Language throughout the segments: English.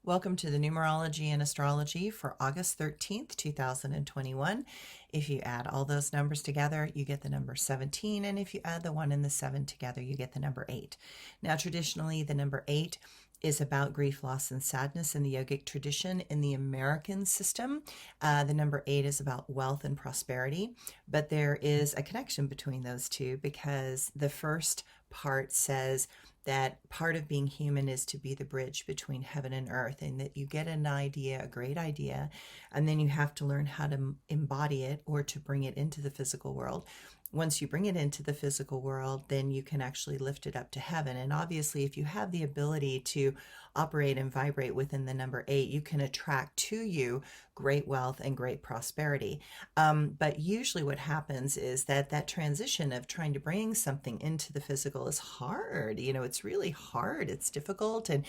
Welcome to the Numerology and Astrology for August 13th, 2021. If you add all those numbers together, you get the number 17. And if you add the 1 and the 7 together, you get the number 8. Now, traditionally, the number 8 is about grief, loss, and sadness in the yogic tradition. In the American system, the number 8 is about wealth and prosperity. But there is a connection between those two because the first part says that part of being human is to be the bridge between heaven and earth, and that you get an idea, a great idea, and then you have to learn how to embody it or to bring it into the physical world. Once you bring it into the physical world, then you can actually lift it up to heaven. And obviously, if you have the ability to operate and vibrate within the number 8, you can attract to you great wealth and great prosperity. But usually what happens is that transition of trying to bring something into the physical is hard. It's really hard. It's difficult. And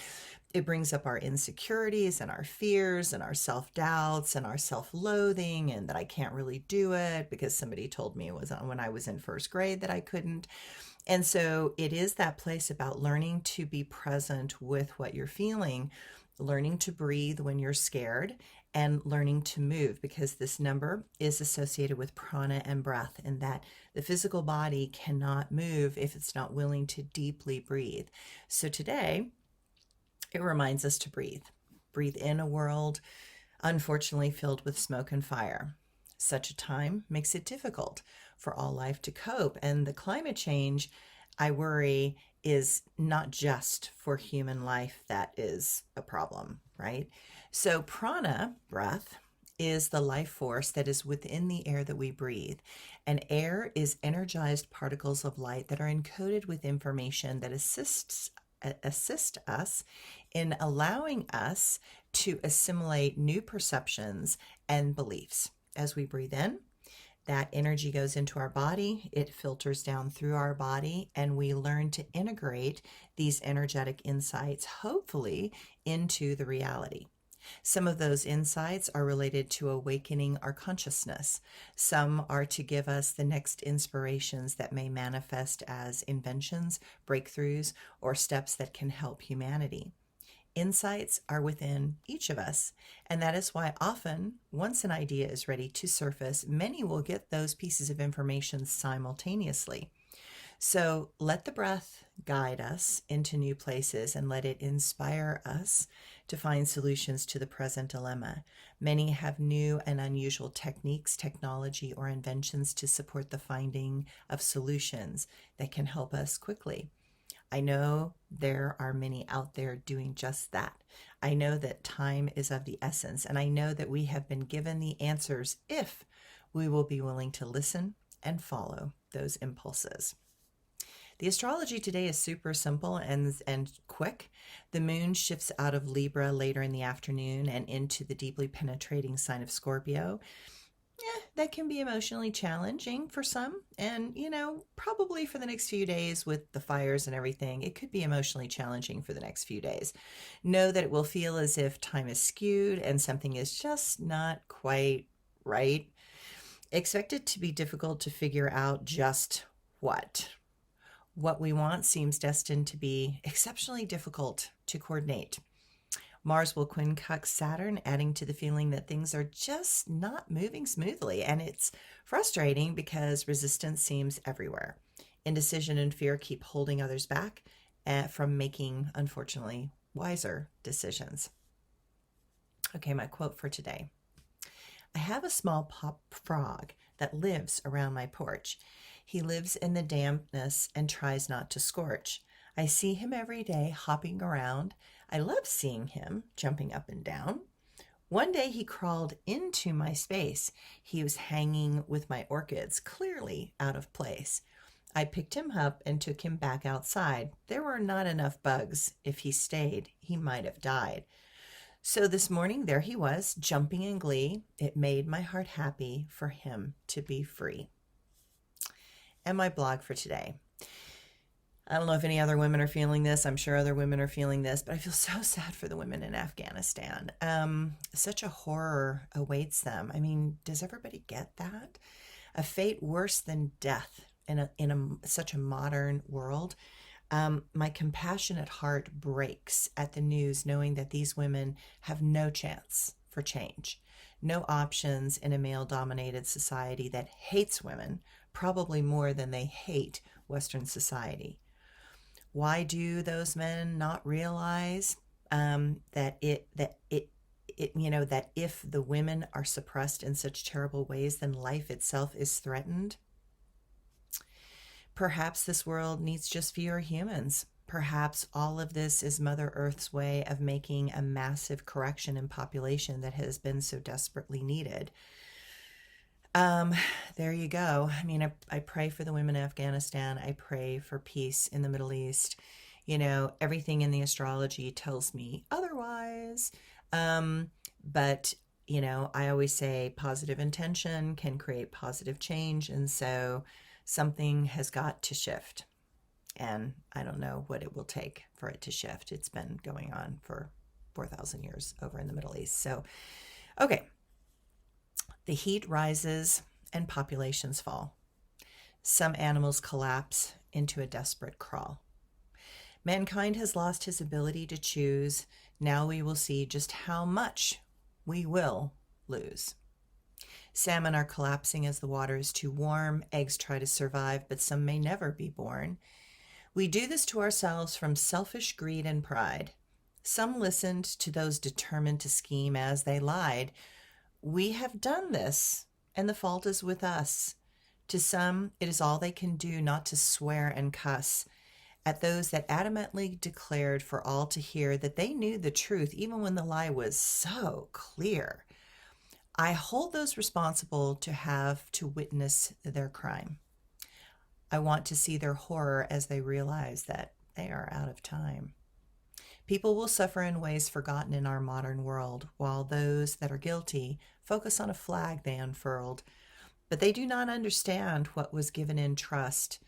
it brings up our insecurities and our fears and our self-doubts and our self-loathing, and that I can't really do it because somebody told me it was when I was in first grade that I couldn't. And so it is that place about learning to be present with what you're feeling, learning to breathe when you're scared, and learning to move, because this number is associated with prana and breath, and that the physical body cannot move if it's not willing to deeply breathe. So today, it reminds us to breathe. Breathe in a world, unfortunately, filled with smoke and fire. Such a time makes it difficult for all life to cope. And the climate change, I worry, is not just for human life that is a problem, right? So prana, breath, is the life force that is within the air that we breathe. And air is energized particles of light that are encoded with information that assist us in allowing us to assimilate new perceptions and beliefs. As we breathe in, that energy goes into our body, it filters down through our body, and we learn to integrate these energetic insights, hopefully, into the reality. Some of those insights are related to awakening our consciousness. Some are to give us the next inspirations that may manifest as inventions, breakthroughs, or steps that can help humanity. Insights are within each of us, and that is why often, once an idea is ready to surface, many will get those pieces of information simultaneously. So let the breath guide us into new places and let it inspire us to find solutions to the present dilemma. Many have new and unusual techniques, technology, or inventions to support the finding of solutions that can help us quickly. I know there are many out there doing just that. I know that time is of the essence, and I know that we have been given the answers if we will be willing to listen and follow those impulses. The astrology today is super simple and quick. The moon shifts out of Libra later in the afternoon and into the deeply penetrating sign of Scorpio. That can be emotionally challenging for some. And, probably for the next few days with the fires and everything, it could be emotionally challenging for the next few days. Know that it will feel as if time is skewed and something is just not quite right. Expect it to be difficult to figure out just what. What we want seems destined to be exceptionally difficult to coordinate. Mars will quincunx Saturn, adding to the feeling that things are just not moving smoothly. And it's frustrating because resistance seems everywhere. Indecision and fear keep holding others back from making, unfortunately, wiser decisions. Okay, my quote for today. I have a small pop frog that lives around my porch. He lives in the dampness and tries not to scorch. I see him every day hopping around. I love seeing him jumping up and down. One day he crawled into my space. He was hanging with my orchids, clearly out of place. I picked him up and took him back outside. There were not enough bugs. If he stayed, he might have died. So this morning, there he was, jumping in glee. It made my heart happy for him to be free. And my blog for today. I don't know if any other women are feeling this. I'm sure other women are feeling this, but I feel so sad for the women in Afghanistan. Such a horror awaits them. I mean, does everybody get that? A fate worse than death in such a modern world. My compassionate heart breaks at the news knowing that these women have no chance for change, no options in a male dominated society that hates women, probably more than they hate Western society. Why do those men not realize that if the women are suppressed in such terrible ways, then life itself is threatened? Perhaps this world needs just fewer humans. Perhaps all of this is Mother Earth's way of making a massive correction in population that has been so desperately needed. There you go. I mean, I pray for the women in Afghanistan. I pray for peace in the Middle East. Everything in the astrology tells me otherwise. But I always say positive intention can create positive change. And so something has got to shift. And I don't know what it will take for it to shift. It's been going on for 4,000 years over in the Middle East. So, okay. The heat rises and populations fall. Some animals collapse into a desperate crawl. Mankind has lost his ability to choose. Now we will see just how much we will lose. Salmon are collapsing as the water is too warm. Eggs try to survive, but some may never be born. We do this to ourselves from selfish greed and pride. Some listened to those determined to scheme as they lied. We have done this, and the fault is with us. To some, it is all they can do not to swear and cuss at those that adamantly declared for all to hear that they knew the truth, even when the lie was so clear. I hold those responsible to have to witness their crime. I want to see their horror as they realize that they are out of time. People will suffer in ways forgotten in our modern world, while those that are guilty focus on a flag they unfurled. But they do not understand what was given in trust,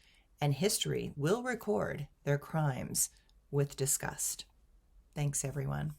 and history will record their crimes with disgust. Thanks, everyone.